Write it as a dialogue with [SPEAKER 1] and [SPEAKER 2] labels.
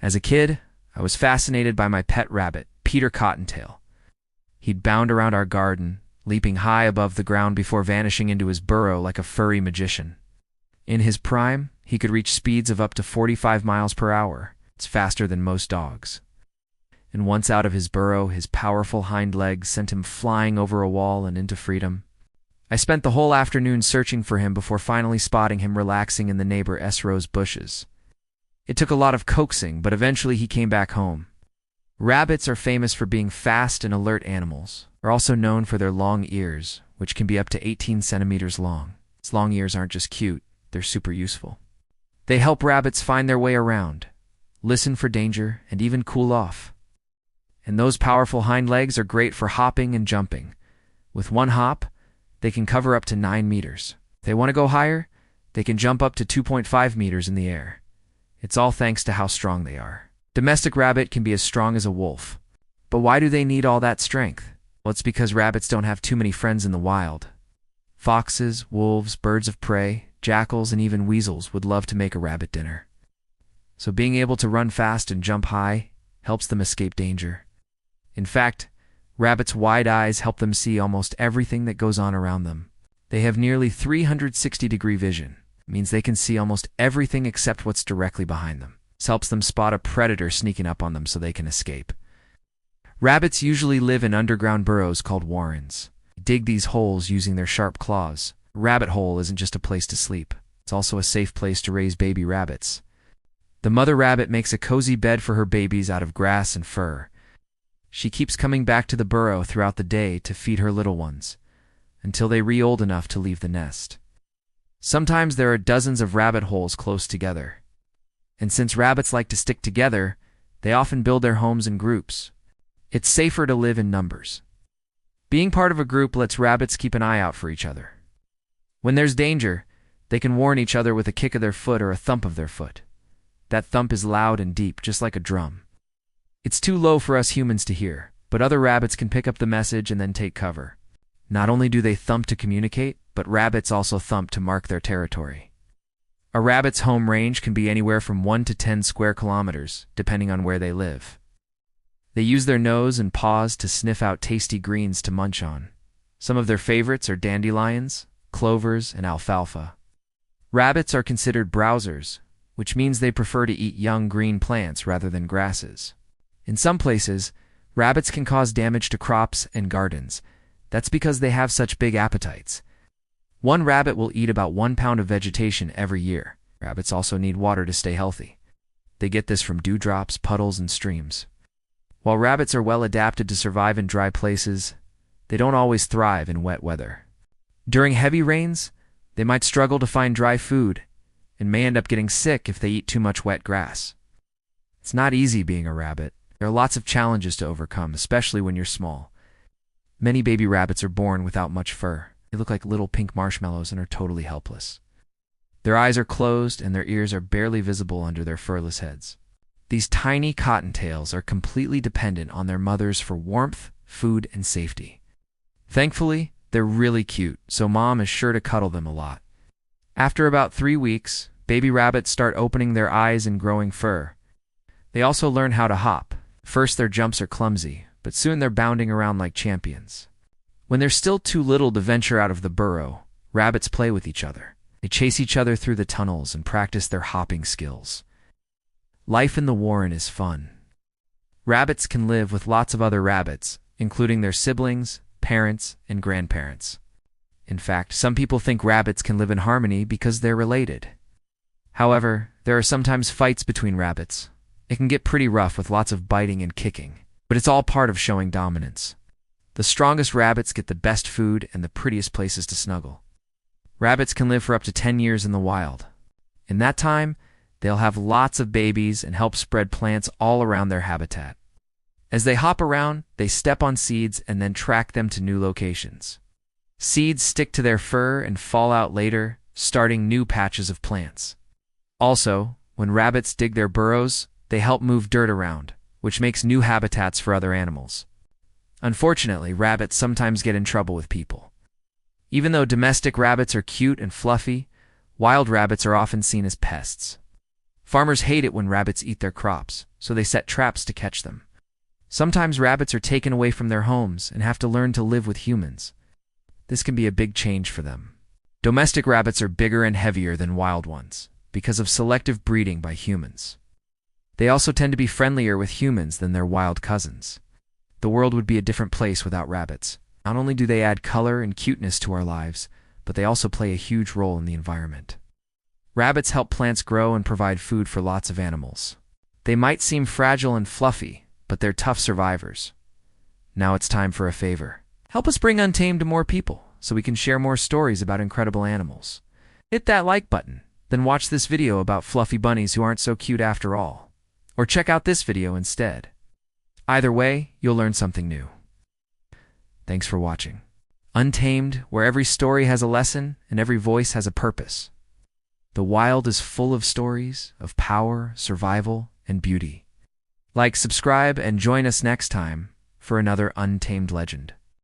[SPEAKER 1] As a kid, I was fascinated by my pet rabbit, Peter Cottontail. He'd bound around our garden, leaping high above the ground before vanishing into his burrow like a furry magician. In his prime, he could reach speeds of up to 45 miles per hour. It's faster than most dogs. And once out of his burrow, his powerful hind legs sent him flying over a wall and into freedom. I spent the whole afternoon searching for him before finally spotting him relaxing in the neighbor S-Rose bushes. It took a lot of coaxing, but eventually he came back home. Rabbits are famous for being fast and alert animals. They're also known for their long ears, which can be up to 18 centimeters long. These long ears aren't just cute, they're super useful. They help rabbits find their way around, listen for danger, and even cool off. And those powerful hind legs are great for hopping and jumping. With one hop, they can cover up to 9 meters. If they want to go higher, they can jump up to 2.5 meters in the air. It's all thanks to how strong they are. Domestic rabbit can be as strong as a wolf. But why do they need all that strength? Well, it's because rabbits don't have too many friends in the wild. Foxes, wolves, birds of prey, jackals, and even weasels would love to make a rabbit dinner. So being able to run fast and jump high helps them escape danger. In fact, rabbits' wide eyes help them see almost everything that goes on around them. They have nearly 360-degree vision. It means they can see almost everything except what's directly behind them. This helps them spot a predator sneaking up on them so they can escape. Rabbits usually live in underground burrows called warrens. They dig these holes using their sharp claws. A rabbit hole isn't just a place to sleep. It's also a safe place to raise baby rabbits. The mother rabbit makes a cozy bed for her babies out of grass and fur. She keeps coming back to the burrow throughout the day to feed her little ones, until they reach old enough to leave the nest. Sometimes there are dozens of rabbit holes close together. And since rabbits like to stick together, they often build their homes in groups. It's safer to live in numbers. Being part of a group lets rabbits keep an eye out for each other. When there's danger, they can warn each other with a kick of their foot or a thump of their foot. That thump is loud and deep, just like a drum. It's too low for us humans to hear, but other rabbits can pick up the message and then take cover. Not only do they thump to communicate, but rabbits also thump to mark their territory. A rabbit's home range can be anywhere from 1 to 10 square kilometers, depending on where they live. They use their nose and paws to sniff out tasty greens to munch on. Some of their favorites are dandelions, clovers, and alfalfa. Rabbits are considered browsers, which means they prefer to eat young green plants rather than grasses. In some places, rabbits can cause damage to crops and gardens. That's because they have such big appetites. One rabbit will eat about 1 pound of vegetation every year. Rabbits also need water to stay healthy. They get this from dewdrops, puddles, and streams. While rabbits are well adapted to survive in dry places, they don't always thrive in wet weather. During heavy rains, they might struggle to find dry food and may end up getting sick if they eat too much wet grass. It's not easy being a rabbit. There are lots of challenges to overcome, especially when you're small. Many baby rabbits are born without much fur. They look like little pink marshmallows and are totally helpless. Their eyes are closed and their ears are barely visible under their furless heads. These tiny cottontails are completely dependent on their mothers for warmth, food, and safety. Thankfully, they're really cute, so mom is sure to cuddle them a lot. After about 3 weeks, baby rabbits start opening their eyes and growing fur. They also learn how to hop. First, their jumps are clumsy, but soon they're bounding around like champions. When they're still too little to venture out of the burrow, rabbits play with each other. They chase each other through the tunnels and practice their hopping skills. Life in the warren is fun. Rabbits can live with lots of other rabbits, including their siblings, parents, and grandparents. In fact, some people think rabbits can live in harmony because they're related. However, there are sometimes fights between rabbits. It can get pretty rough with lots of biting and kicking, but it's all part of showing dominance. The strongest rabbits get the best food and the prettiest places to snuggle. Rabbits can live for up to 10 years in the wild. In that time, they'll have lots of babies and help spread plants all around their habitat. As they hop around, they step on seeds and then track them to new locations. Seeds stick to their fur and fall out later, starting new patches of plants. Also, when rabbits dig their burrows, they help move dirt around, which makes new habitats for other animals. Unfortunately, rabbits sometimes get in trouble with people. Even though domestic rabbits are cute and fluffy, wild rabbits are often seen as pests. Farmers hate it when rabbits eat their crops, so they set traps to catch them. Sometimes rabbits are taken away from their homes and have to learn to live with humans. This can be a big change for them. Domestic rabbits are bigger and heavier than wild ones because of selective breeding by humans. They also tend to be friendlier with humans than their wild cousins. The world would be a different place without rabbits. Not only do they add color and cuteness to our lives, but they also play a huge role in the environment. Rabbits help plants grow and provide food for lots of animals. They might seem fragile and fluffy, but they're tough survivors. Now it's time for a favor. Help us bring Untamed to more people so we can share more stories about incredible animals. Hit that like button, then watch this video about fluffy bunnies who aren't so cute after all. Or check out this video instead. Either way, you'll learn something new. Thanks for watching. Untamed, where every story has a lesson and every voice has a purpose. The wild is full of stories of power, survival, and beauty. Like, subscribe, and join us next time for another Untamed legend.